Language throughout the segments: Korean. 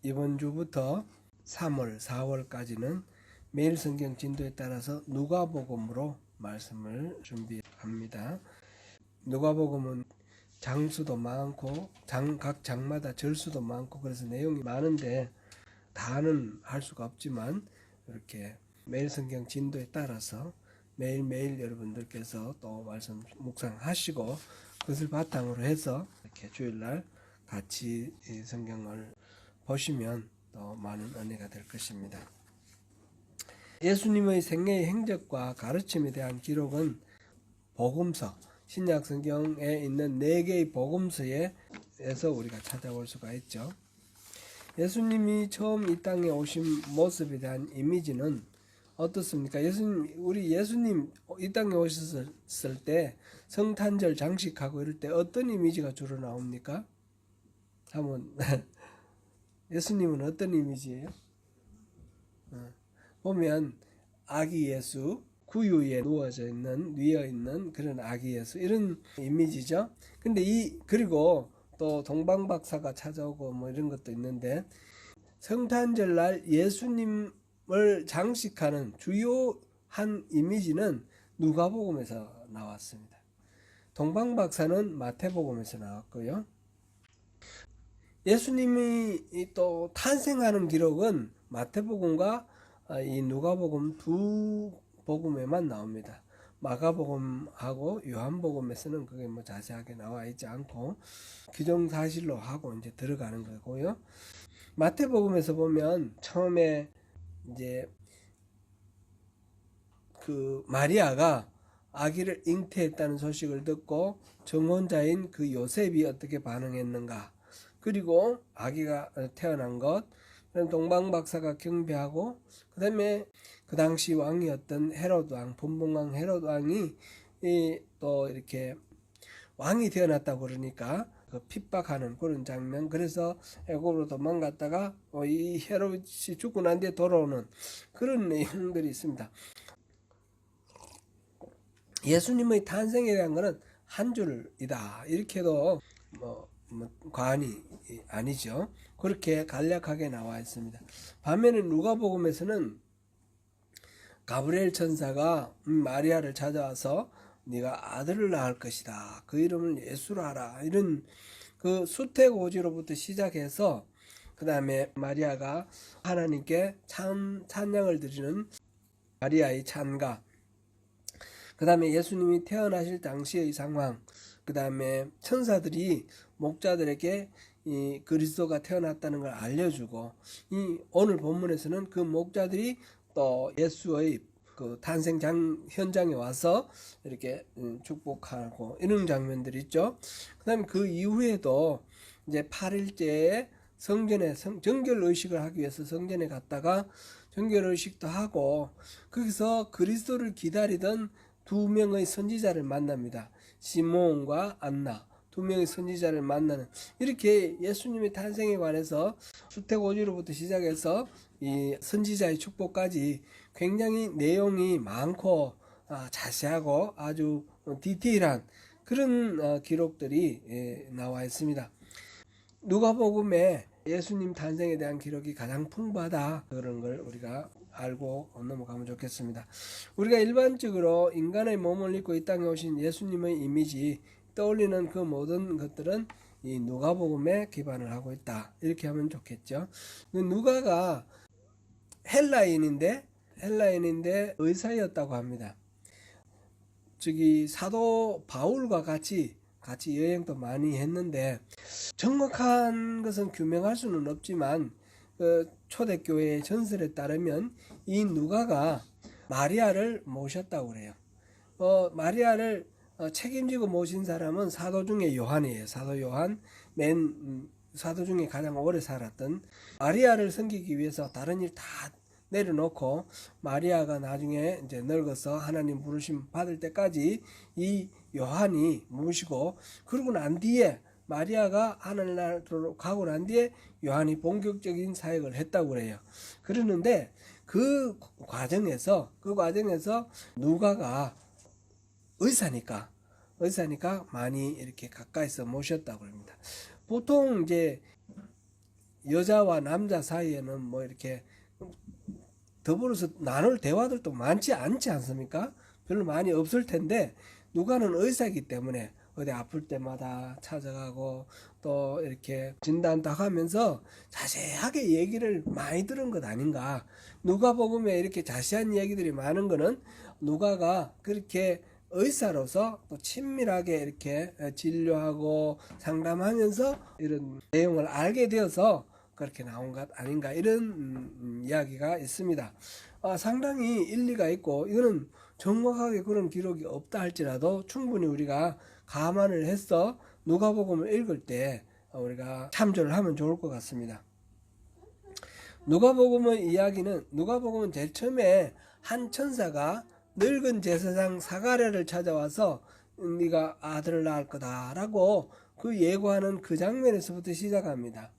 이번 주부터 3월, 4월까지는 매일 성경 진도에 따라서 누가복음으로 말씀을 준비합니다. 누가복음은 장수도 많고 각 장마다 절수도 많고 그래서 내용이 많은데 다는 할 수가 없지만 이렇게 매일 성경 진도에 따라서 매일매일 여러분들께서 또 말씀 묵상하시고 그것을 바탕으로 해서 이렇게 주일날 같이 이 성경을 보시면 또 많은 은혜가 될 것입니다. 예수님의 생애의 행적과 가르침에 대한 기록은 복음서, 신약 성경에 있는 4개의 복음서에서 우리가 찾아볼 수가 있죠. 예수님이 처음 이 땅에 오신 모습에 대한 이미지는 어떻습니까? 우리 예수님 이 땅에 오셨을 때 성탄절 장식하고 이럴 때 어떤 이미지가 주로 나옵니까? 한번 예수님은 어떤 이미지예요? 보면 아기 예수, 구유에 누워 있는 그런 아기 예수 이런 이미지죠. 근데 그리고 또 동방박사가 찾아오고 뭐 이런 것도 있는데 성탄절날 예수님을 장식하는 주요한 이미지는 누가복음에서 나왔습니다. 동방박사는 마태복음에서 나왔고요. 예수님이 또 탄생하는 기록은 마태복음과 이 누가복음 두 복음에만 나옵니다. 마가복음하고 요한복음에서는 그게 뭐 자세하게 나와 있지 않고 기정사실로 하고 이제 들어가는 거고요. 마태복음에서 보면 처음에 이제 그 마리아가 아기를 잉태했다는 소식을 듣고 정혼자인 그 요셉이 어떻게 반응했는가, 그리고 아기가 태어난 것, 동방박사가 경배하고, 그 다음에 그 당시 왕이었던 헤롯 왕, 분봉왕 헤롯 왕이 또 이렇게 왕이 태어났다고 그러니까 그 핍박하는 그런 장면, 그래서 애굽으로 도망갔다가 이 헤롯이 죽고 난 뒤에 돌아오는 그런 내용들이 있습니다. 예수님의 탄생에 대한 것은 한 줄이다 이렇게도 뭐 과언이 아니죠. 그렇게 간략하게 나와 있습니다. 반면에 누가복음에서는 가브리엘 천사가 마리아를 찾아와서 네가 아들을 낳을 것이다, 그 이름을 예수로 하라, 이런 그 수태고지로부터 시작해서 그 다음에 마리아가 하나님께 찬양을 드리는 마리아의 찬가, 그 다음에 예수님이 태어나실 당시의 상황, 그 다음에 천사들이 목자들에게 이 그리스도가 태어났다는 걸 알려주고, 이 오늘 본문에서는 그 목자들이 또 예수의 그 탄생 현장에 와서 이렇게 축복하고 이런 장면들이 있죠. 그 다음에 그 이후에도 이제 8일째에 성전에 정결 의식을 하기 위해서 성전에 갔다가 정결 의식도 하고, 거기서 그리스도를 기다리던 2명의 선지자를 만납니다. 시몬과 안나, 2명의 선지자를 만나는, 이렇게 예수님의 탄생에 관해서 수태고지로부터 시작해서 이 선지자의 축복까지 굉장히 내용이 많고 자세하고 아주 디테일한 그런 기록들이 나와 있습니다. 누가복음에 예수님 탄생에 대한 기록이 가장 풍부하다, 그런 걸 우리가 알고 넘어가면 좋겠습니다. 우리가 일반적으로 인간의 몸을 입고 이 땅에 오신 예수님의 이미지 떠올리는 그 모든 것들은 이 누가복음에 기반을 하고 있다, 이렇게 하면 좋겠죠. 누가가 헬라인인데 의사였다고 합니다. 사도 바울과 같이 여행도 많이 했는데 정확한 것은 규명할 수는 없지만 초대교회의 전설에 따르면 이 누가가 마리아를 모셨다고 그래요. 마리아를 책임지고 모신 사람은 사도 중에 요한이에요. 사도 요한, 사도 중에 가장 오래 살았던, 마리아를 섬기기 위해서 다른 일 다 내려놓고 마리아가 나중에 이제 늙어서 하나님 부르심 받을 때까지 이 요한이 모시고, 그러고 난 뒤에 마리아가 하늘나라로 가고 난 뒤에 요한이 본격적인 사역을 했다고 그래요. 그러는데 그 과정에서 누가가 의사니까 많이 이렇게 가까이서 모셨다고 합니다. 보통 이제 여자와 남자 사이에는 뭐 이렇게 더불어서 나눌 대화들도 많지 않지 않습니까? 별로 많이 없을 텐데 누가는 의사이기 때문에 어디 아플 때마다 찾아가고 또 이렇게 진단도 하면서 자세하게 얘기를 많이 들은 것 아닌가. 누가복음에 이렇게 자세한 얘기들이 많은 거는 누가가 그렇게 의사로서 또 친밀하게 이렇게 진료하고 상담하면서 이런 내용을 알게 되어서 그렇게 나온 것 아닌가, 이런 이야기가 있습니다. 상당히 일리가 있고 이거는 정확하게 그런 기록이 없다 할지라도 충분히 우리가 감안을 해서 누가복음을 읽을 때 우리가 참조를 하면 좋을 것 같습니다. 누가복음의 이야기는, 누가복음은 제일 처음에 한 천사가 늙은 제사장 사가랴를 찾아와서 네가 아들을 낳을 거다라고 그 예고하는 그 장면에서부터 시작합니다.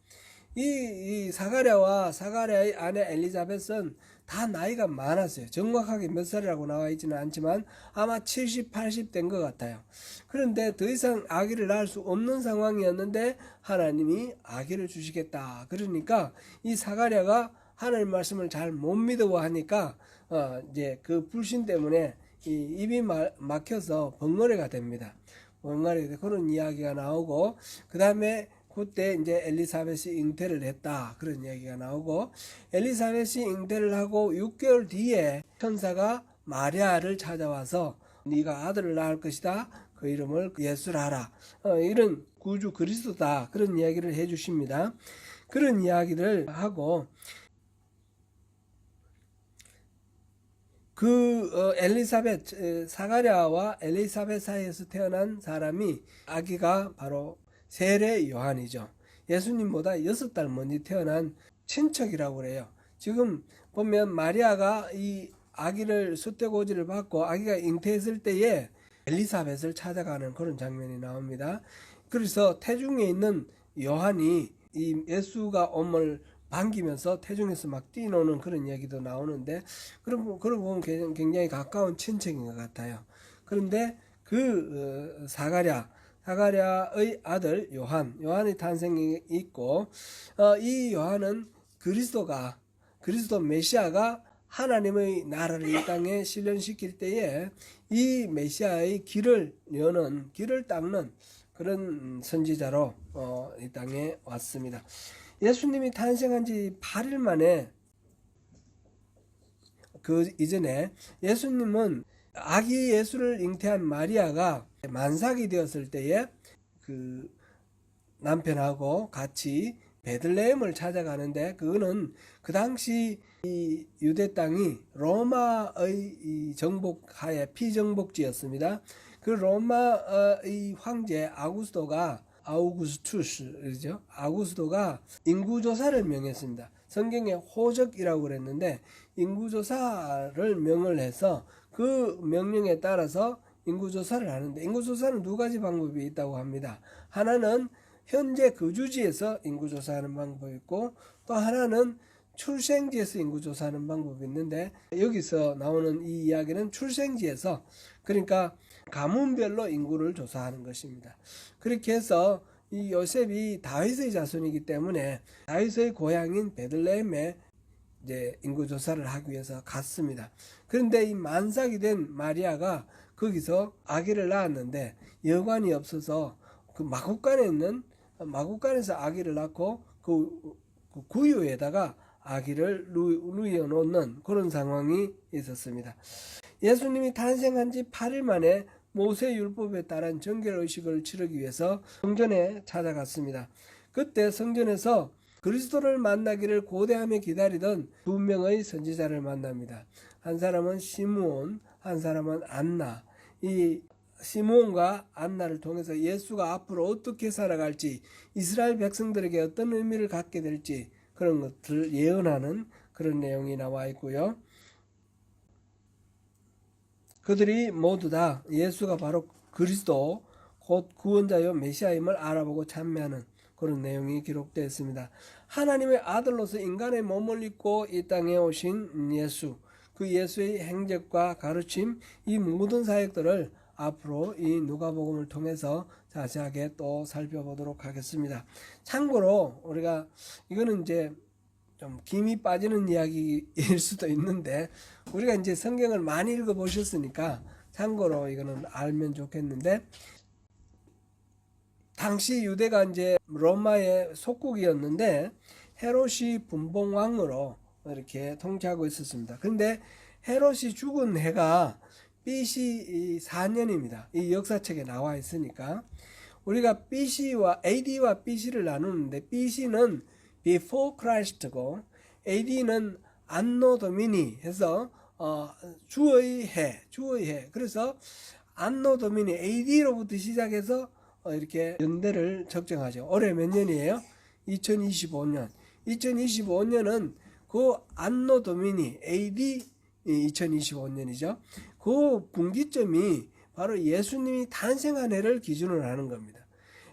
이 사가랴와 사가랴의 아내 엘리자벳은 다 나이가 많았어요. 정확하게 몇 살이라고 나와 있지는 않지만 아마 70, 80 된 것 같아요. 그런데 더 이상 아기를 낳을 수 없는 상황이었는데 하나님이 아기를 주시겠다. 그러니까 이 사가랴가 하나님 말씀을 잘 못 믿어하니까 이제 그 불신 때문에 이 입이 막혀서 벙어리가 됩니다. 벙어리가 돼. 그런 이야기가 나오고, 그 다음에 그때 이제 엘리사벳이 잉태를 했다, 그런 이야기가 나오고, 엘리사벳이 잉태를 하고 6개월 뒤에 천사가 마리아를 찾아와서 네가 아들을 낳을 것이다, 그 이름을 예수라 하라, 이런 구주 그리스도다, 그런 이야기를 해주십니다. 그런 이야기를 하고, 엘리사벳, 사가랴와 엘리사벳 사이에서 태어난 사람이, 아기가 바로 세례 요한이죠. 예수님보다 6달 먼저 태어난 친척이라고 그래요. 지금 보면 마리아가 이 아기를 숫대고지를 받고 아기가 잉태했을 때에 엘리사벳을 찾아가는 그런 장면이 나옵니다. 그래서 태중에 있는 요한이 이 예수가 엄을 반기면서 태중에서 막 뛰노는 그런 이야기도 나오는데, 그러고 보면 굉장히 가까운 친척인 것 같아요. 그런데 그 사가랴의 아들 요한의 탄생이 있고, 이 요한은 그리스도 메시아가 하나님의 나라를 이 땅에 실현시킬 때에 이 메시아의 길을 닦는 그런 선지자로 이 땅에 왔습니다. 예수님이 탄생한 지 8일 만에, 그 이전에 예수님은 아기 예수를 잉태한 마리아가 만삭이 되었을 때에 그 남편하고 같이 베들레헴을 찾아가는데, 그거는 그 당시 이 유대 땅이 로마의 이 정복하에 피정복지였습니다. 그 로마의 황제 아우구스투스가 인구조사를 명했습니다. 성경에 호적이라고 그랬는데 인구조사를 명을 해서 그 명령에 따라서 인구조사를 하는데, 인구조사는 두 가지 방법이 있다고 합니다. 하나는 현재 거주지에서 인구조사하는 방법이 있고, 또 하나는 출생지에서 인구조사하는 방법이 있는데, 여기서 나오는 이 이야기는 출생지에서, 그러니까 가문별로 인구를 조사하는 것입니다. 그렇게 해서 이 요셉이 다윗의 자손이기 때문에 다윗의 고향인 베들레헴에 이제 인구조사를 하기 위해서 갔습니다. 그런데 이 만삭이 된 마리아가 거기서 아기를 낳았는데 여관이 없어서 그 마구간에서 아기를 낳고 그 구유에다가 아기를 누워 놓는 그런 상황이 있었습니다. 예수님이 탄생한 지 8일 만에 모세 율법에 따른 정결의식을 치르기 위해서 성전에 찾아갔습니다. 그때 성전에서 그리스도를 만나기를 고대하며 기다리던 두 명의 선지자를 만납니다. 한 사람은 시므온, 한 사람은 안나. 이 시므온과 안나를 통해서 예수가 앞으로 어떻게 살아갈지, 이스라엘 백성들에게 어떤 의미를 갖게 될지, 그런 것들을 예언하는 그런 내용이 나와 있고요. 그들이 모두 다 예수가 바로 그리스도 곧 구원자요 메시아임을 알아보고 찬미하는 그런 내용이 기록되어 있습니다. 하나님의 아들로서 인간의 몸을 입고 이 땅에 오신 예수, 그 예수의 행적과 가르침, 이 모든 사역들을 앞으로 이 누가복음을 통해서 자세하게 또 살펴보도록 하겠습니다. 참고로 우리가 이거는 이제 좀 김이 빠지는 이야기일 수도 있는데, 우리가 이제 성경을 많이 읽어 보셨으니까 참고로 이거는 알면 좋겠는데, 당시 유대가 이제 로마의 속국이었는데 헤롯이 분봉왕으로 이렇게 통치하고 있었습니다. 그런데 헤롯이 죽은 해가 BC 4년입니다. 이 역사책에 나와 있으니까 우리가 BC와 AD와 BC를 나누는데, BC는 Before Christ고 AD는 안노 도미니 해서 주의 해. 그래서 안노 도미니 AD로부터 시작해서 이렇게 연대를 측정하죠. 올해 몇 년이에요? 2025년. 2025년은 그 안노 도미니 AD 2025년이죠. 그 분기점이 바로 예수님이 탄생한 해를 기준으로 하는 겁니다.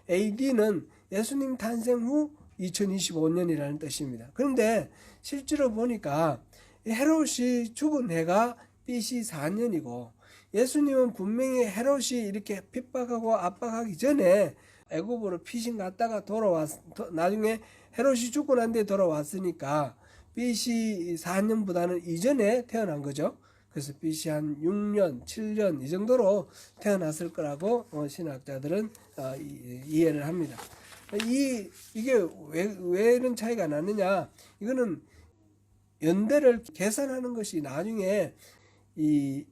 AD는 예수님 탄생 후 2025년이라는 뜻입니다. 그런데 실제로 보니까 헤롯이 죽은 해가 BC 4년이고, 예수님은 분명히 헤롯이 이렇게 핍박하고 압박하기 전에 애굽으로 피신 갔다가 나중에 헤롯이 죽고 난 뒤에 돌아왔으니까 BC 4년보다는 이전에 태어난 거죠. 그래서 BC 한 6년, 7년 이 정도로 태어났을 거라고 신학자들은 이해를 합니다. 이게 왜 이런 차이가 나느냐? 이거는 연대를 계산하는 것이 나중에 이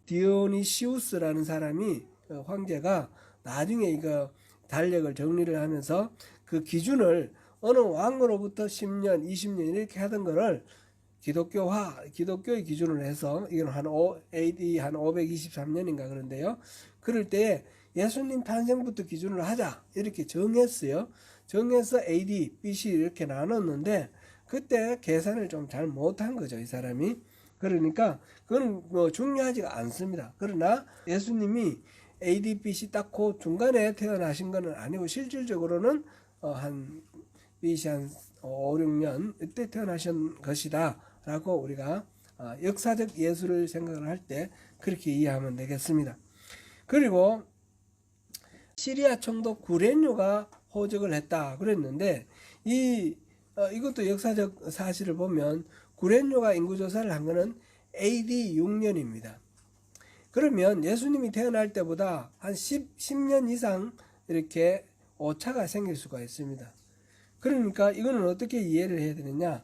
디오니시우스라는 사람이, 황제가 나중에 이거 달력을 정리를 하면서 그 기준을 어느 왕으로부터 10년, 20년 이렇게 하던 거를 기독교의 기준으로 해서, 이건 AD 한 523년인가 그런데요. 그럴 때 예수님 탄생부터 기준으로 하자 이렇게 정했어요. 정해서 AD, BC 이렇게 나눴는데 그때 계산을 좀 잘 못한 거죠, 이 사람이. 그러니까 그건 뭐 중요하지가 않습니다. 그러나 예수님이 AD, BC 딱 그 중간에 태어나신 것은 아니고, 실질적으로는 한 BC 한 5, 6년 이때 태어나신 것이다 라고 우리가 역사적 예수를 생각을 할 때 그렇게 이해하면 되겠습니다. 그리고 시리아 총독 구레뇨가 호적을 했다 그랬는데, 이것도 역사적 사실을 보면 구레뇨가 인구조사를 한 거는 AD 6년입니다. 그러면 예수님이 태어날 때보다 한 10년 이상 이렇게 오차가 생길 수가 있습니다. 그러니까 이거는 어떻게 이해를 해야 되느냐?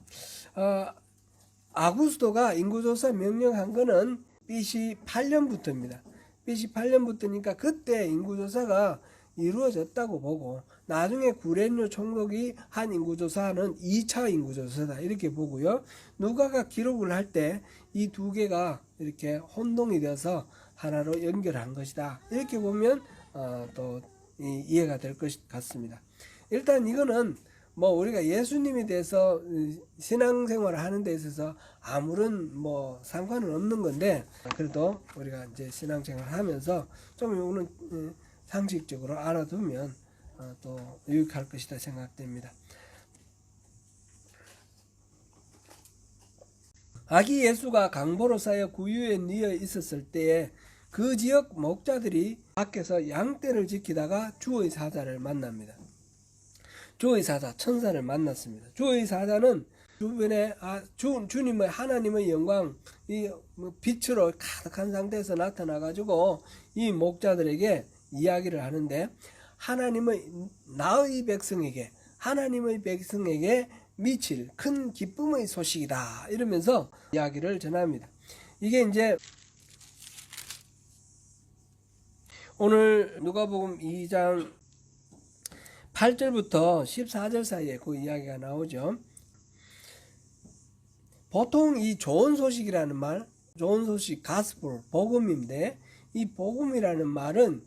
아구스도가 인구조사 명령한 거는 BC 8년부터입니다. BC 8년부터니까 그때 인구조사가 이루어졌다고 보고, 나중에 구레뇨 총독이 한 인구조사는 2차 인구조사다 이렇게 보고요. 누가가 기록을 할 때 이 두 개가 이렇게 혼동이 되어서 하나로 연결한 것이다 이렇게 보면 또 이해가 될 것 같습니다. 일단 이거는 뭐 우리가 예수님에 대해서 신앙생활을 하는 데 있어서 아무런 뭐 상관은 없는 건데, 그래도 우리가 이제 신앙생활을 하면서 좀 이거는 상식적으로 알아두면 또 유익할 것이다 생각됩니다. 아기 예수가 강보로 쌓여 구유에 뉘어 있었을 때에 그 지역 목자들이 밖에서 양떼를 지키다가 주의 사자를 만납니다. 주의 사자, 천사를 만났습니다. 주의 사자는 주변에 주님의 하나님의 영광, 이 빛으로 가득한 상태에서 나타나가지고 이 목자들에게 이야기를 하는데, 하나님의 백성에게 미칠 큰 기쁨의 소식이다 이러면서 이야기를 전합니다. 이게 이제 오늘 누가복음 2장 8절부터 14절 사이에 그 이야기가 나오죠. 보통 이 좋은 소식이라는 말, 좋은 소식, 가스펠, 복음인데, 이 복음이라는 말은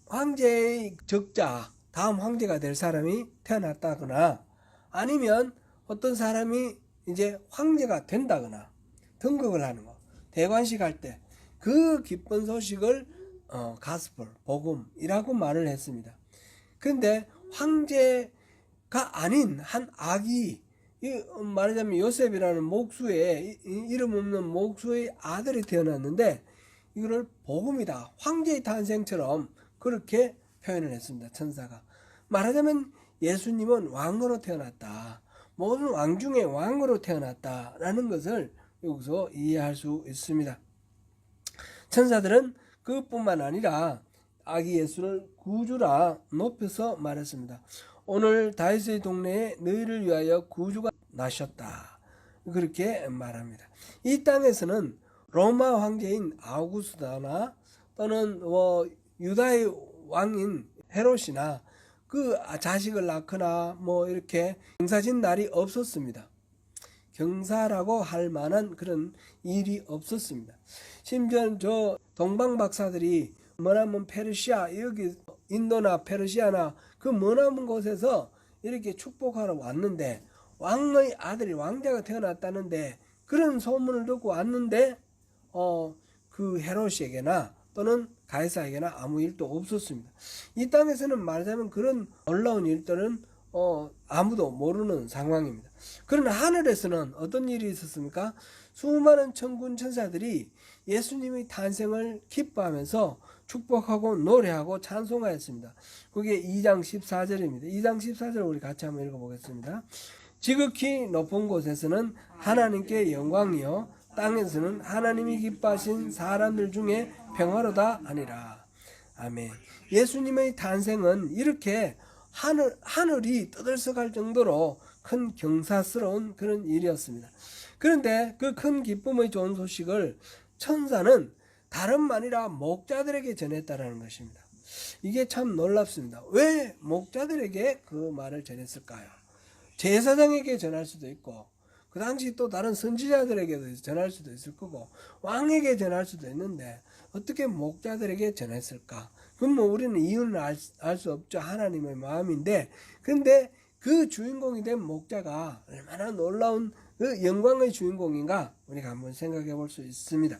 황제의 적자, 다음 황제가 될 사람이 태어났다거나, 아니면 어떤 사람이 이제 황제가 된다거나 등극을 하는 거, 대관식 할 때 그 기쁜 소식을 가스펠, 복음이라고 말을 했습니다. 그런데 황제가 아닌 한 아기, 말하자면 요셉이라는 목수의, 이름 없는 목수의 아들이 태어났는데, 이거를 복음이다, 황제의 탄생처럼 그렇게 표현을 했습니다. 천사가. 말하자면 예수님은 왕으로 태어났다, 모든 왕 중에 왕으로 태어났다라는 것을 여기서 이해할 수 있습니다. 천사들은 그뿐만 아니라 아기 예수를 구주라 높여서 말했습니다. 오늘 다윗의 동네에 너희를 위하여 구주가 나셨다, 그렇게 말합니다. 이 땅에서는 로마 황제인 아우구스다나 또는 유다의 왕인 헤롯이나 그 자식을 낳거나 이렇게 경사진 날이 없었습니다. 경사라고 할 만한 그런 일이 없었습니다. 심지어 저 동방 박사들이 머나먼 페르시아, 여기 인도나 페르시아나 그 머나먼 곳에서 이렇게 축복하러 왔는데, 왕의 아들이 왕자가 태어났다는데 그런 소문을 듣고 왔는데 그 헤롯에게나 또는 가이사에게나 아무 일도 없었습니다. 이 땅에서는 말하자면 그런 놀라운 일들은 아무도 모르는 상황입니다. 그러나 하늘에서는 어떤 일이 있었습니까? 수많은 천군 천사들이 예수님의 탄생을 기뻐하면서 축복하고 노래하고 찬송하였습니다. 그게 2장 14절입니다. 2장 14절 우리 같이 한번 읽어보겠습니다. 지극히 높은 곳에서는 하나님께 영광이요, 땅에서는 하나님이 기뻐하신 사람들 중에 평화로다 하니라. 아멘. 예수님의 탄생은 이렇게 하늘이 떠들썩할 정도로 큰 경사스러운 그런 일이었습니다. 그런데 그 큰 기쁨의 좋은 소식을 천사는 다름 아니라 목자들에게 전했다라는 것입니다. 이게 참 놀랍습니다. 왜 목자들에게 그 말을 전했을까요? 제사장에게 전할 수도 있고, 그 당시 또 다른 선지자들에게도 전할 수도 있을 거고, 왕에게 전할 수도 있는데 어떻게 목자들에게 전했을까? 그럼 우리는 이유는 알 수 없죠. 하나님의 마음인데, 근데 그 주인공이 된 목자가 얼마나 놀라운 그 영광의 주인공인가 우리가 한번 생각해 볼 수 있습니다.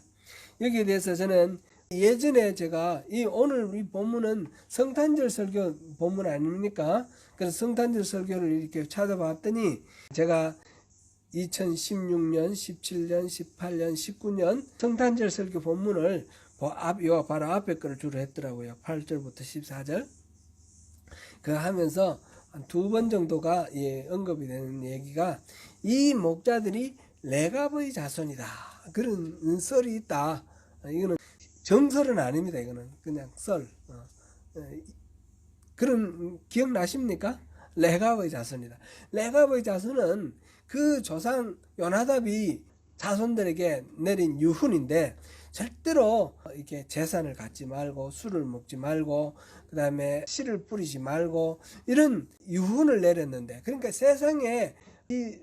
여기에 대해서 저는 예전에 제가 오늘 이 본문은 성탄절 설교 본문 아닙니까? 그래서 성탄절 설교를 이렇게 찾아봤더니 제가 2016년, 17년, 18년, 19년 성탄절 설교 본문을 요 바로 앞에 거를 주로 했더라고요. 8절부터 14절. 그 하면서 한 2번 정도가 언급이 되는 얘기가, 이 목자들이 레갑의 자손이다, 그런 썰이 있다. 이거는 정설은 아닙니다. 이거는 그냥 썰. 그런 기억나십니까? 레갑의 자손이다. 레갑의 자손은 그 조상 요나답이 자손들에게 내린 유훈인데, 절대로 이렇게 재산을 갖지 말고 술을 먹지 말고 그 다음에 씨를 뿌리지 말고 이런 유훈을 내렸는데, 그러니까 세상에 이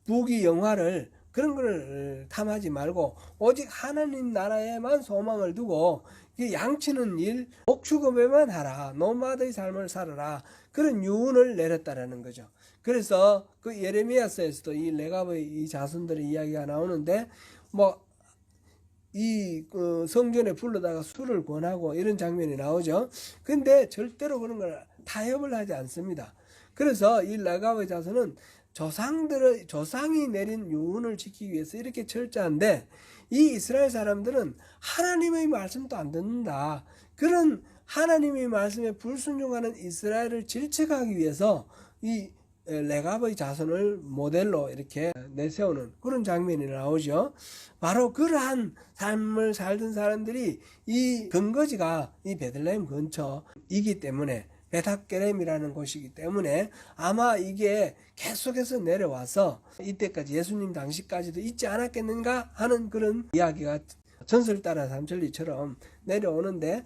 부귀 영화를 그런 걸 탐하지 말고 오직 하나님 나라에만 소망을 두고 양치는 일, 목축업에만 하라, 노마드의 삶을 살아라, 그런 유훈을 내렸다라는 거죠. 그래서 그 예레미야서에서도 이 레갑의 이 자손들의 이야기가 나오는데, 성전에 불러다가 술을 권하고 이런 장면이 나오죠. 근데 절대로 그런 걸 타협을 하지 않습니다. 그래서 이 레갑의 자손은 조상이 내린 유훈을 지키기 위해서 이렇게 철저한데, 이 이스라엘 사람들은 하나님의 말씀도 안 듣는다. 그런 하나님의 말씀에 불순종하는 이스라엘을 질책하기 위해서 이 레갑의 자손을 모델로 이렇게 내세우는 그런 장면이 나오죠. 바로 그러한 삶을 살던 사람들이 이 근거지가 이 베들레헴 근처이기 때문에, 베닥게렘이라는 곳이기 때문에 아마 이게 계속해서 내려와서 이때까지 예수님 당시까지도 있지 않았겠는가 하는 그런 이야기가 전설 따라 삼천리처럼 내려오는데,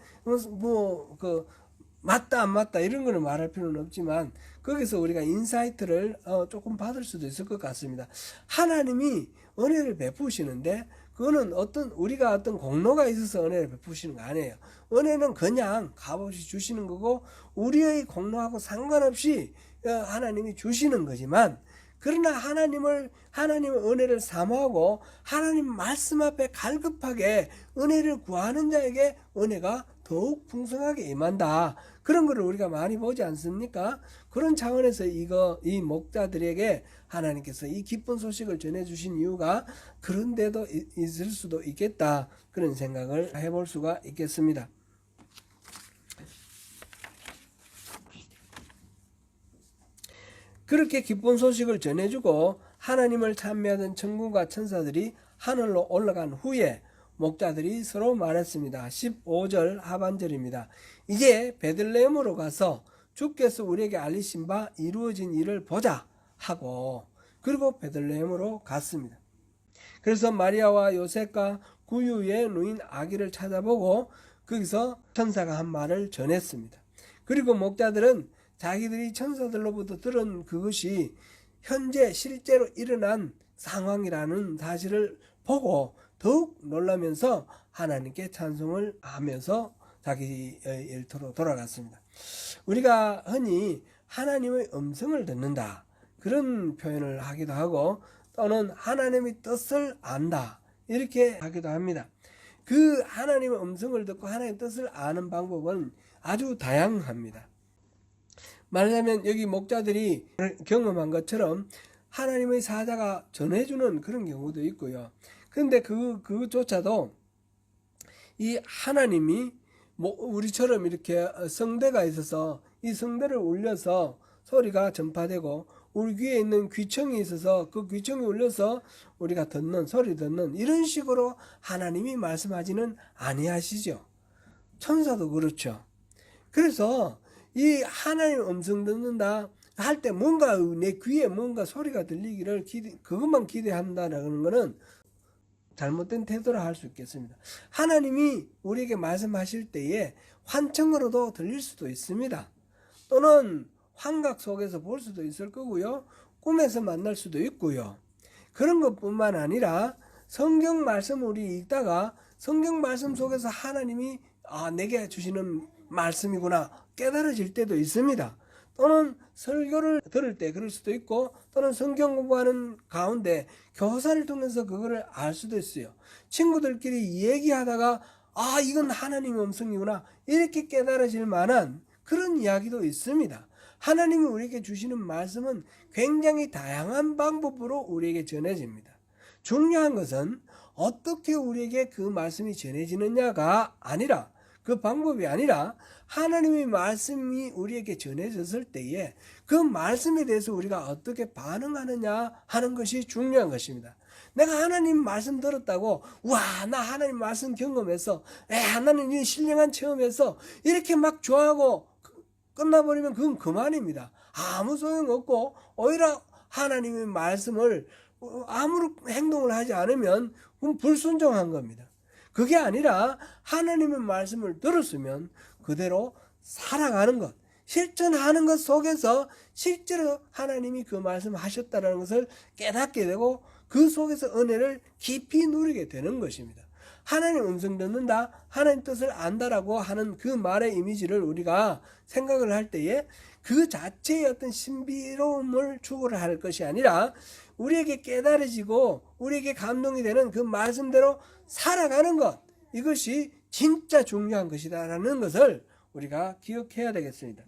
맞다 안 맞다 이런 거는 말할 필요는 없지만 거기서 우리가 인사이트를 조금 받을 수도 있을 것 같습니다. 하나님이 은혜를 베푸시는데 그거는 우리가 어떤 공로가 있어서 은혜를 베푸시는 거 아니에요. 은혜는 그냥 값없이 주시는 거고 우리의 공로하고 상관없이 하나님이 주시는 거지만, 그러나 하나님의 은혜를 사모하고 하나님 말씀 앞에 갈급하게 은혜를 구하는 자에게 은혜가 더욱 풍성하게 임한다. 그런 거를 우리가 많이 보지 않습니까? 그런 차원에서 이 목자들에게 하나님께서 이 기쁜 소식을 전해주신 이유가 그런 데도 있을 수도 있겠다. 그런 생각을 해볼 수가 있겠습니다. 그렇게 기쁜 소식을 전해주고 하나님을 찬미하던 천군과 천사들이 하늘로 올라간 후에 목자들이 서로 말했습니다. 15절 하반절입니다. 이제 베들레헴으로 가서 주께서 우리에게 알리신 바 이루어진 일을 보자 하고 그리고 베들레헴으로 갔습니다. 그래서 마리아와 요셉과 구유의 누인 아기를 찾아보고 거기서 천사가 한 말을 전했습니다. 그리고 목자들은 자기들이 천사들로부터 들은 그것이 현재 실제로 일어난 상황이라는 사실을 보고 더욱 놀라면서 하나님께 찬송을 하면서 자기 일터로 돌아갔습니다. 우리가 흔히 하나님의 음성을 듣는다 그런 표현을 하기도 하고 또는 하나님의 뜻을 안다 이렇게 하기도 합니다. 그 하나님의 음성을 듣고 하나님의 뜻을 아는 방법은 아주 다양합니다. 말하자면 여기 목자들이 경험한 것처럼 하나님의 사자가 전해주는 그런 경우도 있고요. 그런데 그조차도 이 하나님이 우리처럼 이렇게 성대가 있어서 이 성대를 울려서 소리가 전파되고 우리 귀에 있는 귀청이 있어서 그 귀청이 울려서 우리가 소리 듣는 이런 식으로 하나님이 말씀하지는 아니하시죠. 천사도 그렇죠. 그래서 이 하나님 음성 듣는다 할 때 뭔가 내 귀에 뭔가 소리가 들리기를 그것만 기대한다라는 것은 잘못된 태도라 할 수 있겠습니다. 하나님이 우리에게 말씀하실 때에 환청으로도 들릴 수도 있습니다. 또는 환각 속에서 볼 수도 있을 거고요. 꿈에서 만날 수도 있고요. 그런 것뿐만 아니라 성경 말씀을 우리 읽다가 성경 말씀 속에서 하나님이 내게 주시는 말씀이구나 깨달아질 때도 있습니다. 또는 설교를 들을 때 그럴 수도 있고 또는 성경 공부하는 가운데 교사를 통해서 그거를 알 수도 있어요. 친구들끼리 얘기하다가 이건 하나님의 음성이구나 이렇게 깨달아질 만한 그런 이야기도 있습니다. 하나님이 우리에게 주시는 말씀은 굉장히 다양한 방법으로 우리에게 전해집니다. 중요한 것은 어떻게 우리에게 그 말씀이 전해지느냐가 아니라 그 방법이 아니라 하나님의 말씀이 우리에게 전해졌을 때에 그 말씀에 대해서 우리가 어떻게 반응하느냐 하는 것이 중요한 것입니다. 내가 하나님 말씀 들었다고 나 하나님 말씀 경험해서 하나님 신령한 체험해서 이렇게 막 좋아하고 끝나버리면 그건 그만입니다. 아무 소용없고 오히려 하나님의 말씀을 아무런 행동을 하지 않으면 그건 불순종한 겁니다. 그게 아니라 하나님의 말씀을 들었으면 그대로 살아가는 것, 실천하는 것 속에서 실제로 하나님이 그 말씀을 하셨다는 것을 깨닫게 되고 그 속에서 은혜를 깊이 누리게 되는 것입니다. 하나님 음성 듣는다, 하나님 뜻을 안다라고 하는 그 말의 이미지를 우리가 생각을 할 때에 그 자체의 어떤 신비로움을 추구를 할 것이 아니라 우리에게 깨달아지고 우리에게 감동이 되는 그 말씀대로 살아가는 것, 이것이 진짜 중요한 것이다라는 것을 우리가 기억해야 되겠습니다.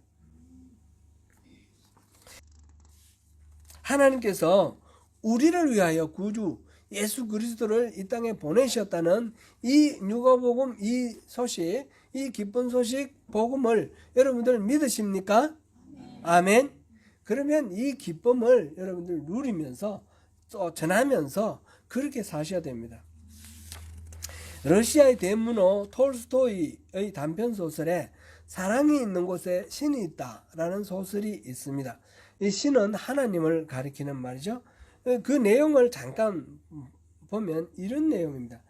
하나님께서 우리를 위하여 구주 예수 그리스도를 이 땅에 보내셨다는 이 누가복음 이 소식, 이 기쁜 소식 복음을 여러분들 믿으십니까? 아멘. 그러면 이 기쁨을 여러분들 누리면서 또 전하면서 그렇게 사셔야 됩니다. 러시아의 대문호 톨스토이의 단편 소설에 사랑이 있는 곳에 신이 있다라는 소설이 있습니다. 이 신은 하나님을 가리키는 말이죠. 그 내용을 잠깐 보면 이런 내용입니다.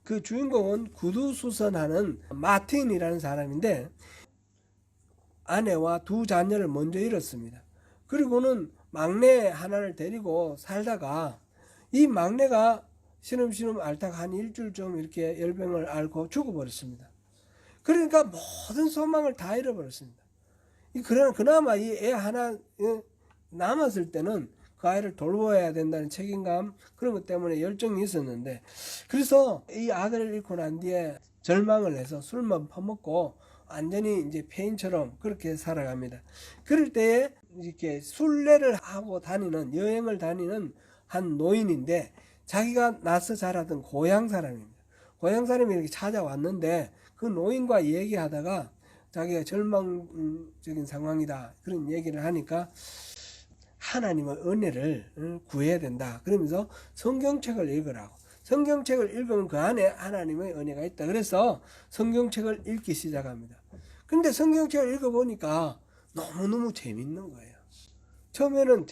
그 주인공은 구두수선하는 마틴이라는 사람인데 아내와 두 자녀를 먼저 잃었습니다. 그리고는 막내 하나를 데리고 살다가 이 막내가 시름시름 앓다가 한 일주일 좀 이렇게 열병을 앓고 죽어버렸습니다. 그러니까 모든 소망을 다 잃어버렸습니다. 그나마 이 애 하나 남았을 때는 그 아이를 돌보아야 된다는 책임감 그런 것 때문에 열정이 있었는데 그래서 이 아들을 잃고 난 뒤에 절망을 해서 술만 퍼먹고 완전히 이제 폐인처럼 그렇게 살아갑니다. 그럴 때에 이렇게 순례를 하고 다니는, 여행을 다니는 한 노인인데, 자기가 나서 자라던 고향 사람입니다. 고향 사람이 이렇게 찾아왔는데 그 노인과 얘기하다가 자기가 절망적인 상황이다 그런 얘기를 하니까 하나님의 은혜를 구해야 된다 그러면서 성경책을 읽으라고. 성경책을 읽으면 그 안에 하나님의 은혜가 있다. 그래서 성경책을 읽기 시작합니다. 근데 성경책을 읽어보니까 너무너무 재밌는 거예요. 처음에는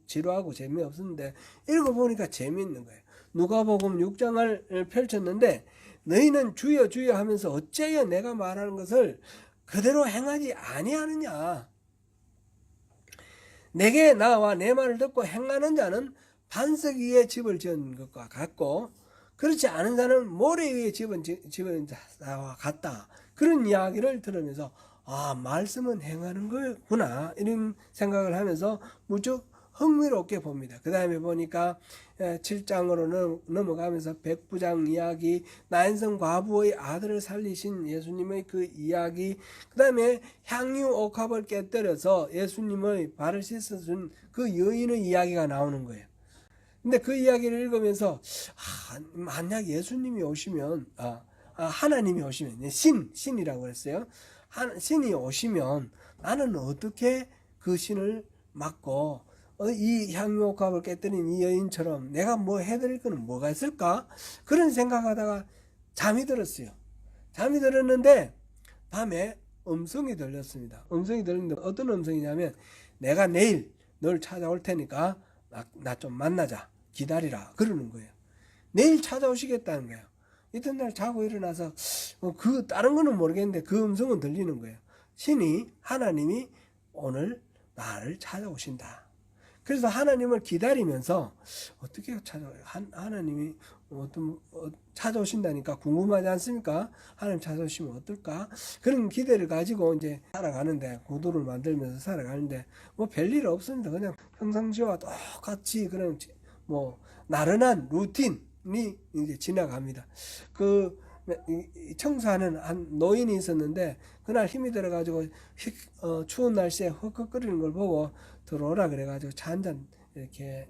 지루하고 재미없었는데 읽어보니까 재미있는 거예요. 누가복음 6장을 펼쳤는데, 너희는 주여 주여 하면서 어째여 내가 말하는 것을 그대로 행하지 아니하느냐. 내게 나와 내 말을 듣고 행하는 자는 반석 위에 집을 지은 것과 같고, 그렇지 않은 자는 모래 위에 집은 자와 같다. 그런 이야기를 들으면서 말씀은 행하는 거구나 이런 생각을 하면서 무척 흥미롭게 봅니다. 그 다음에 보니까 7장으로 넘어가면서 백부장 이야기, 나인성 과부의 아들을 살리신 예수님의 그 이야기, 그 다음에 향유 옥합을 깨뜨려서 예수님의 발을 씻어준 그 여인의 이야기가 나오는 거예요. 근데 그 이야기를 읽으면서 만약 예수님이 오시면 하나님이 오시면 신이라고 했어요. 신이 오시면 나는 어떻게 그 신을 막고 이 향유옥합을 깨뜨린 이 여인처럼 내가 뭐 해드릴 거는 뭐가 있을까? 그런 생각하다가 잠이 들었어요. 잠이 들었는데 밤에 음성이 들렸습니다. 음성이 들렸는데 어떤 음성이냐면, 내가 내일 널 찾아올 테니까 나 좀 만나자, 기다리라 그러는 거예요. 내일 찾아오시겠다는 거예요. 이튿날 자고 일어나서 그 다른 거는 모르겠는데 그 음성은 들리는 거예요. 하나님이 오늘 나를 찾아오신다. 그래서 하나님을 기다리면서 어떻게 하나님이 찾아오신다니까 궁금하지 않습니까? 하나님 찾아오시면 어떨까? 그런 기대를 가지고 이제 살아가는데, 구도를 만들면서 살아가는데 뭐 별일 없습니다. 그냥 평상시와 똑같이 그런 뭐 나른한 루틴이 이제 지나갑니다. 그 청소하는 한 노인이 있었는데 그날 힘이 들어가지고 추운 날씨에 헉헉거리는 걸 보고 들어오라 그래가지고 차 한잔 이렇게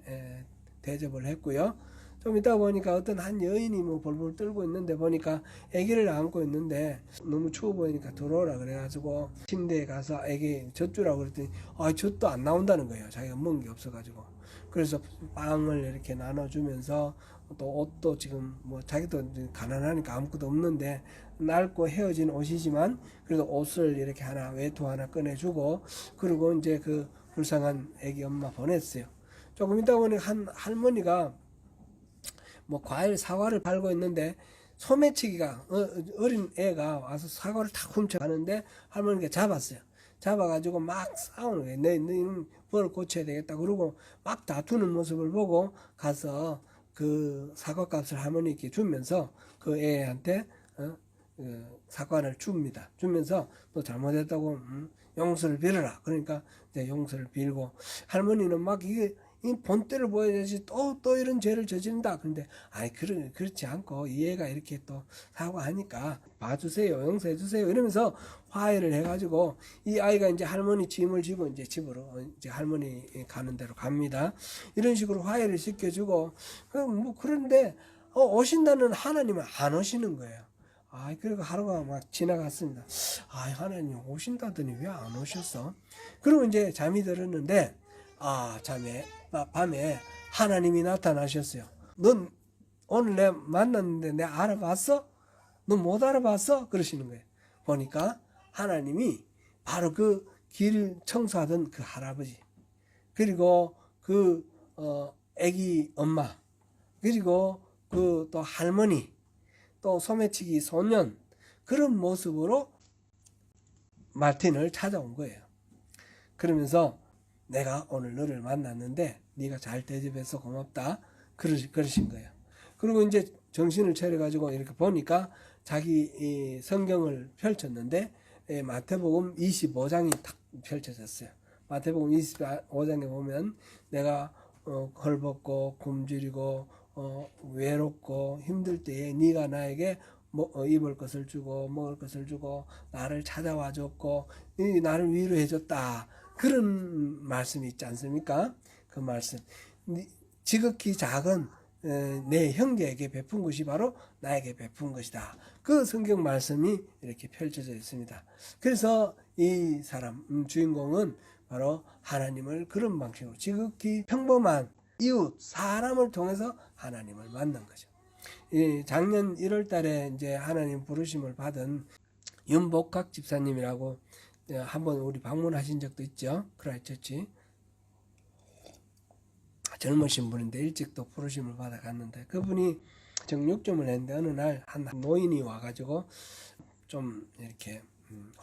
대접을 했고요. 좀 이따 보니까 어떤 한 여인이 뭐 볼볼 떨고 있는데 보니까 아기를 안고 있는데 너무 추워 보이니까 들어오라 그래가지고 침대에 가서 아기 젖주라고 그랬더니 젖도 안 나온다는 거예요. 자기가 먹은 게 없어가지고. 그래서 빵을 이렇게 나눠주면서 또 옷도 지금 뭐 자기도 가난하니까 아무것도 없는데 낡고 헤어진 옷이지만 그래도 옷을 이렇게 외투 하나 꺼내주고, 그리고 이제 그 불쌍한 애기 엄마 보냈어요. 조금 있다 보니 한 할머니가 뭐 과일 사과를 팔고 있는데 소매치기가 어린 애가 와서 사과를 탁 훔쳐가는데 할머니가 잡았어요. 잡아가지고 막 싸우는 거예요. 너희는 뭘 고쳐야 되겠다. 그러고 막 다투는 모습을 보고 가서 그 사과값을 할머니께 주면서 그 애한테 사과를 줍니다. 주면서 너 잘못했다고 용서를 빌어라. 그러니까 이제 용서를 빌고, 할머니는 막 이게 이 본때를 보여야지 또 이런 죄를 저지른다. 그런데 그렇지 않고 이 애가 이렇게 또 사과하니까 봐주세요, 용서해 주세요 이러면서 화해를 해가지고 이 아이가 이제 할머니 짐을 지고 이제 집으로 이제 할머니 가는 대로 갑니다. 이런 식으로 화해를 시켜주고, 그런데 오신다는 하나님은 안 오시는 거예요. 그리고 하루가 막 지나갔습니다. 하나님 오신다더니 왜 안 오셨어? 그리고 이제 잠이 들었는데 밤에 하나님이 나타나셨어요. 넌 오늘 내 만났는데 내가 알아봤어? 넌 못 알아봤어? 그러시는 거예요. 보니까 하나님이 바로 그 길 청소하던 그 할아버지, 그리고 그 애기 엄마, 그리고 그 또 할머니, 또 소매치기 소년, 그런 모습으로 마틴을 찾아온 거예요. 그러면서 내가 오늘 너를 만났는데 네가 잘 대접해서 고맙다 그러신 거예요. 그리고 이제 정신을 차려가지고 이렇게 보니까 자기 성경을 펼쳤는데 마태복음 25장이 딱 펼쳐졌어요. 마태복음 25장에 보면 내가 헐벗고 굶주리고 외롭고 힘들 때에 네가 나에게 입을 것을 주고 먹을 것을 주고 나를 찾아와 줬고 나를 위로해 줬다. 그런 말씀이 있지 않습니까? 그 말씀. 지극히 작은 내 형제에게 베푼 것이 바로 나에게 베푼 것이다. 그 성경 말씀이 이렇게 펼쳐져 있습니다. 그래서 이 사람 주인공은 바로 하나님을 그런 방식으로 지극히 평범한 이웃 사람을 통해서 하나님을 만난 거죠. 작년 1월 달에 이제 하나님 부르심을 받은 윤복학 집사님이라고 한번 우리 방문하신 적도 있죠. 크라이처치. 젊으신 분인데 일찍 또 부르심을 받아 갔는데 그분이 정육점을 했는데 어느 날 한 노인이 와가지고 좀 이렇게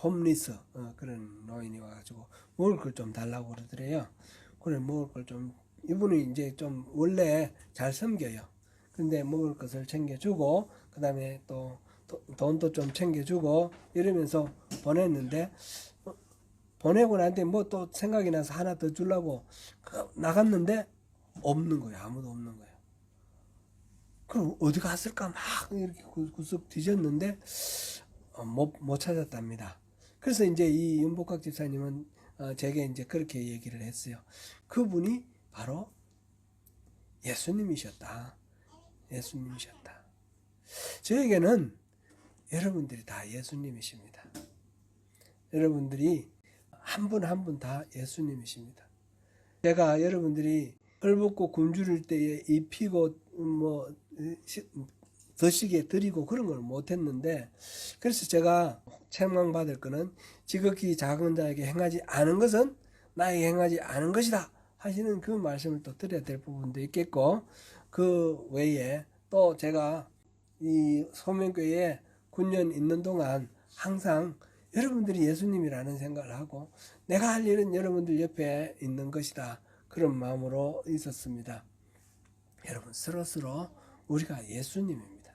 홈리스 그런 노인이 와가지고 먹을 걸 좀 달라고 그러더래요. 그래 먹을 걸 좀 이분이 이제 좀 원래 잘 섬겨요. 근데 먹을 것을 챙겨주고 그 다음에 또 돈도 좀 챙겨주고 이러면서 보냈는데 보내고 난데 뭐 또 생각이 나서 하나 더 주려고 나갔는데 없는 거예요. 아무도 없는 거예요. 그럼 어디 갔을까 막 이렇게 구석 뒤졌는데 못 찾았답니다. 그래서 이제 이 윤복학 집사님은 제게 이제 그렇게 얘기를 했어요. 그분이 바로 예수님이셨다. 예수님이셨다. 저에게는 여러분들이 다 예수님이십니다. 여러분들이 한 분 한 분 다 예수님이십니다. 제가 여러분들이 헐벗고 굶주릴 때에 입히고 뭐 드시게 드리고 그런 걸 못했는데 그래서 제가 책망받을 거는 지극히 작은 자에게 행하지 않은 것은 나에게 행하지 않은 것이다 하시는 그 말씀을 또 드려야 될 부분도 있겠고 그 외에 또 제가 이 소명교회에 9년 있는 동안 항상 여러분들이 예수님이라는 생각을 하고 내가 할 일은 여러분들 옆에 있는 것이다. 그런 마음으로 있었습니다. 여러분 서로 우리가 예수님입니다.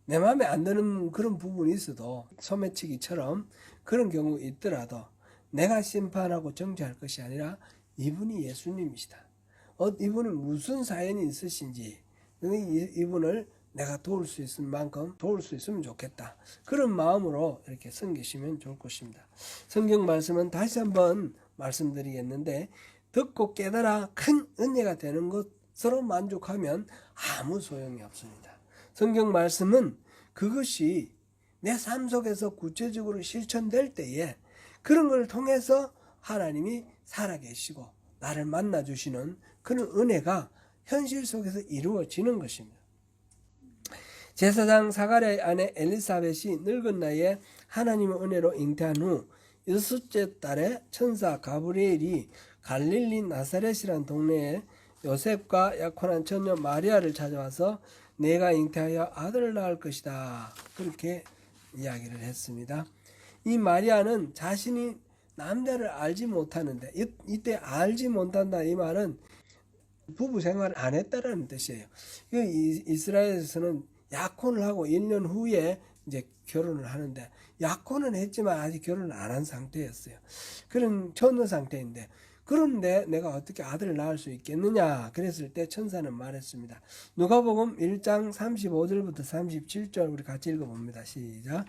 내 마음에 안 드는 그런 부분이 있어도 소매치기처럼 그런 경우 있더라도 내가 심판하고 정죄할 것이 아니라 이분이 예수님이시다. 이분은 무슨 사연이 있으신지 이분을 내가 도울 수 있을 만큼 도울 수 있으면 좋겠다. 그런 마음으로 이렇게 섬기시면 좋을 것입니다. 성경 말씀은 다시 한번 말씀드리겠는데 듣고 깨달아 큰 은혜가 되는 것으로 만족하면 아무 소용이 없습니다. 성경 말씀은 그것이 내 삶 속에서 구체적으로 실천될 때에 그런 걸 통해서 하나님이 살아계시고 나를 만나주시는 그런 은혜가 현실 속에서 이루어지는 것입니다. 제사장 사가랴의 아내 엘리사벳이 늙은 나이에 하나님의 은혜로 잉태한 후 6째 달에 천사 가브리엘이 갈릴리 나사렛이라는 동네에 요셉과 약혼한 처녀 마리아를 찾아와서 내가 잉태하여 아들을 낳을 것이다. 그렇게 이야기를 했습니다. 이 마리아는 자신이 남자를 알지 못하는데 이때 알지 못한다 이 말은 부부 생활을 안 했다라는 뜻이에요. 이스라엘에서는 약혼을 하고 1년 후에 이제 결혼을 하는데 약혼은 했지만 아직 결혼을 안 한 상태였어요. 그런 처녀 상태인데 그런데 내가 어떻게 아들을 낳을 수 있겠느냐 그랬을 때 천사는 말했습니다. 누가복음 1장 35절부터 37절 우리 같이 읽어봅니다. 시작.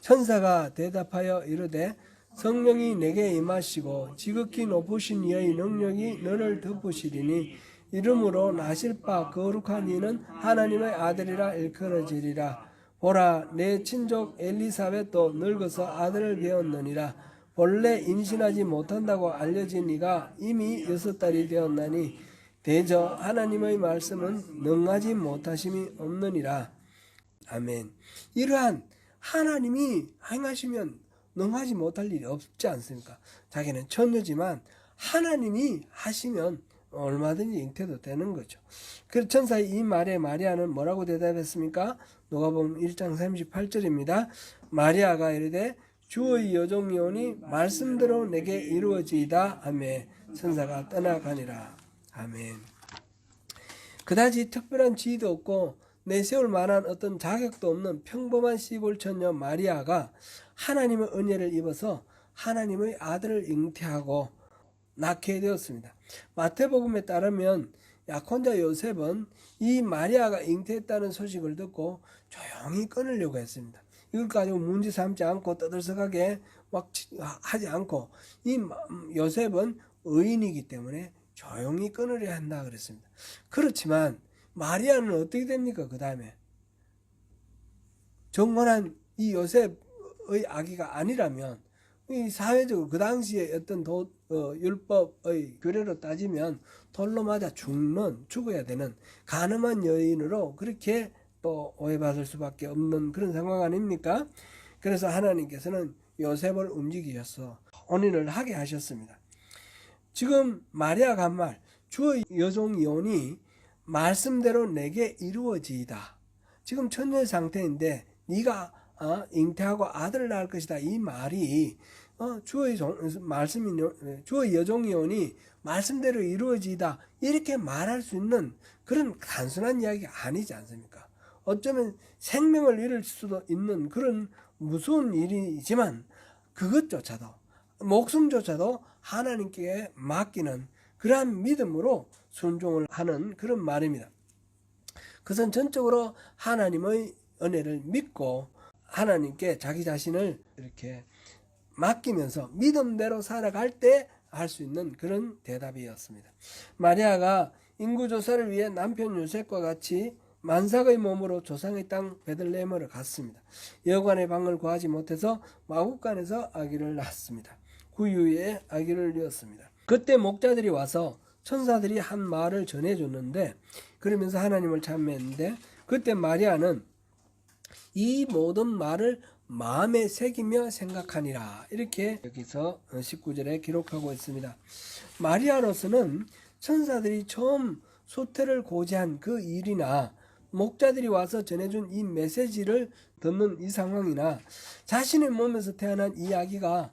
천사가 대답하여 이르되 성령이 내게 임하시고 지극히 높으신 이의 능력이 너를 덮으시리니 이름으로 나실 바 거룩한 이는 하나님의 아들이라 일컬어지리라. 보라 내 친족 엘리사벳도 늙어서 아들을 배웠느니라. 본래 임신하지 못한다고 알려진 이가 이미 6달이 되었나니 대저 하나님의 말씀은 능하지 못하심이 없느니라. 아멘. 이러한 하나님이 행하시면 능하지 못할 일이 없지 않습니까? 자기는 처녀지만 하나님이 하시면 얼마든지 잉태도 되는 거죠. 그래서 천사의 이 말에 마리아는 뭐라고 대답했습니까? 누가복음 1장 38절입니다. 마리아가 이르되 주의 여종이 오니 말씀대로 내게 이루어지이다 하매 천사가 떠나가니라. 아멘. 그다지 특별한 지위도 없고 내세울 만한 어떤 자격도 없는 평범한 시골 처녀 마리아가 하나님의 은혜를 입어서 하나님의 아들을 잉태하고 낳게 되었습니다. 마태복음에 따르면 약혼자 요셉은 이 마리아가 잉태했다는 소식을 듣고 조용히 끊으려고 했습니다. 이걸 가지고 문제 삼지 않고 떠들썩하게 막 하지 않고, 이 요셉은 의인이기 때문에 조용히 끊으려 한다 그랬습니다. 그렇지만 마리아는 어떻게 됩니까? 그 다음에 정건한 이 요셉의 아기가 아니라면, 이 사회적으로 그 당시에 어떤 율법의 규례로 따지면 돌로 맞아 죽어야 되는 간음한 여인으로 그렇게 또 오해받을 수밖에 없는 그런 상황 아닙니까? 그래서 하나님께서는 요셉을 움직이셔서 혼인을 하게 하셨습니다. 지금 마리아가 한 말, 주의 여종이오니 말씀대로 내게 이루어지이다. 지금 천녀의 상태인데 네가 잉태하고 아들을 낳을 것이다. 이 말이 주의 여종이오니 말씀대로 이루어지이다. 이렇게 말할 수 있는 그런 단순한 이야기가 아니지 않습니까? 어쩌면 생명을 잃을 수도 있는 그런 무서운 일이지만 그것조차도, 목숨조차도 하나님께 맡기는 그러한 믿음으로 순종을 하는 그런 말입니다. 그것은 전적으로 하나님의 은혜를 믿고 하나님께 자기 자신을 이렇게 맡기면서 믿음대로 살아갈 때 할 수 있는 그런 대답이었습니다. 마리아가 인구조사를 위해 남편 요셉과 같이 만삭의 몸으로 조상의 땅 베들레헴으로 갔습니다. 여관의 방을 구하지 못해서 마국간에서 아기를 낳았습니다. 그 이후에 아기를 이었습니다. 그때 목자들이 와서 천사들이 한 말을 전해줬는데, 그러면서 하나님을 찬미했는데, 그때 마리아는 이 모든 말을 마음에 새기며 생각하니라. 이렇게 여기서 19절에 기록하고 있습니다. 마리아로서는 천사들이 처음 소태를 고지한 그 일이나 목자들이 와서 전해준 이 메시지를 듣는 이 상황이나 자신의 몸에서 태어난 이 아기가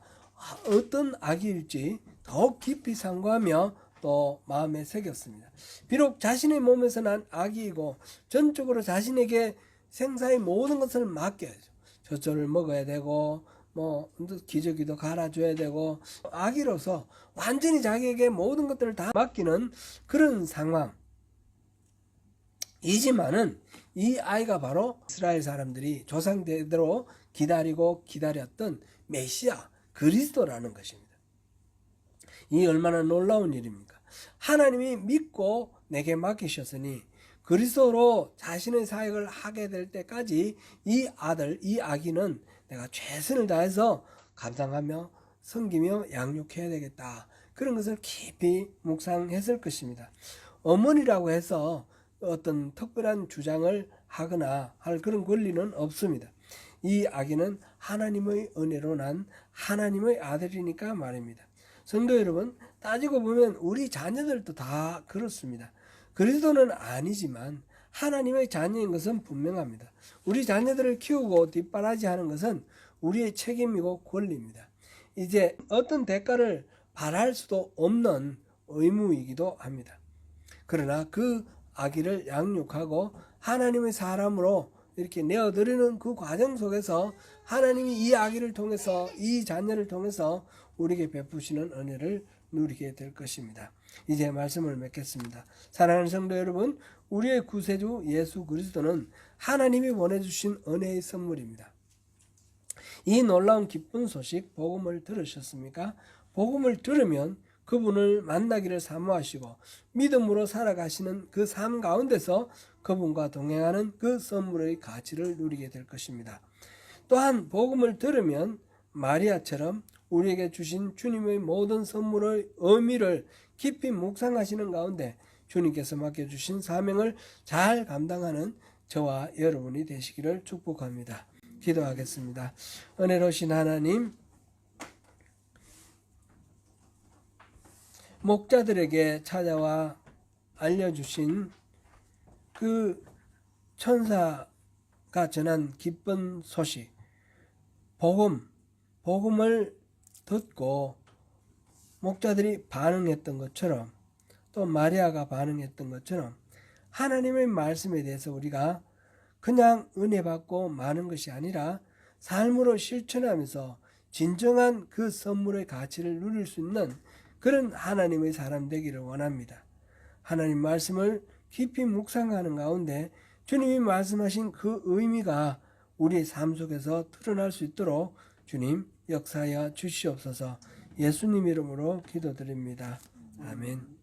어떤 아기일지 더욱 깊이 상고하며 또 마음에 새겼습니다. 비록 자신의 몸에서 난 아기이고 전적으로 자신에게 생사의 모든 것을 맡겨야죠. 젖소를 먹어야 되고 기저귀도 갈아줘야 되고, 아기로서 완전히 자기에게 모든 것들을 다 맡기는 그런 상황이지만은 이 아이가 바로 이스라엘 사람들이 조상대대로 기다리고 기다렸던 메시아 그리스도라는 것입니다. 이 얼마나 놀라운 일입니까? 하나님이 믿고 내게 맡기셨으니 그리스도로 자신의 사역을 하게 될 때까지 이 아기는 내가 최선을 다해서 감당하며 섬기며 양육해야 되겠다. 그런 것을 깊이 묵상했을 것입니다. 어머니라고 해서 어떤 특별한 주장을 하거나 할 그런 권리는 없습니다. 이 아기는 하나님의 은혜로 난 하나님의 아들이니까 말입니다. 성도 여러분, 따지고 보면 우리 자녀들도 다 그렇습니다. 그리스도는 아니지만 하나님의 자녀인 것은 분명합니다. 우리 자녀들을 키우고 뒷바라지하는 것은 우리의 책임이고 권리입니다. 이제 어떤 대가를 바랄 수도 없는 의무이기도 합니다. 그러나 그 아기를 양육하고 하나님의 사람으로 이렇게 내어드리는 그 과정 속에서 하나님이 이 아기를 통해서, 이 자녀를 통해서 우리에게 베푸시는 은혜를 누리게 될 것입니다. 이제 말씀을 맺겠습니다. 사랑하는 성도 여러분, 우리의 구세주 예수 그리스도는 하나님이 보내주신 은혜의 선물입니다. 이 놀라운 기쁜 소식, 복음을 들으셨습니까? 복음을 들으면 그분을 만나기를 사모하시고 믿음으로 살아가시는 그 삶 가운데서 그분과 동행하는 그 선물의 가치를 누리게 될 것입니다. 또한 복음을 들으면 마리아처럼 우리에게 주신 주님의 모든 선물의 의미를 깊이 묵상하시는 가운데 주님께서 맡겨주신 사명을 잘 감당하는 저와 여러분이 되시기를 축복합니다. 기도하겠습니다. 은혜로우신 하나님, 목자들에게 찾아와 알려주신 그 천사가 전한 기쁜 소식, 복음을 듣고 목자들이 반응했던 것처럼, 또 마리아가 반응했던 것처럼 하나님의 말씀에 대해서 우리가 그냥 은혜 받고 마는 것이 아니라 삶으로 실천하면서 진정한 그 선물의 가치를 누릴 수 있는 그런 하나님의 사람 되기를 원합니다. 하나님 말씀을 깊이 묵상하는 가운데 주님이 말씀하신 그 의미가 우리의 삶 속에서 드러날 수 있도록 주님 역사하여 주시옵소서. 예수님 이름으로 기도드립니다. 아멘.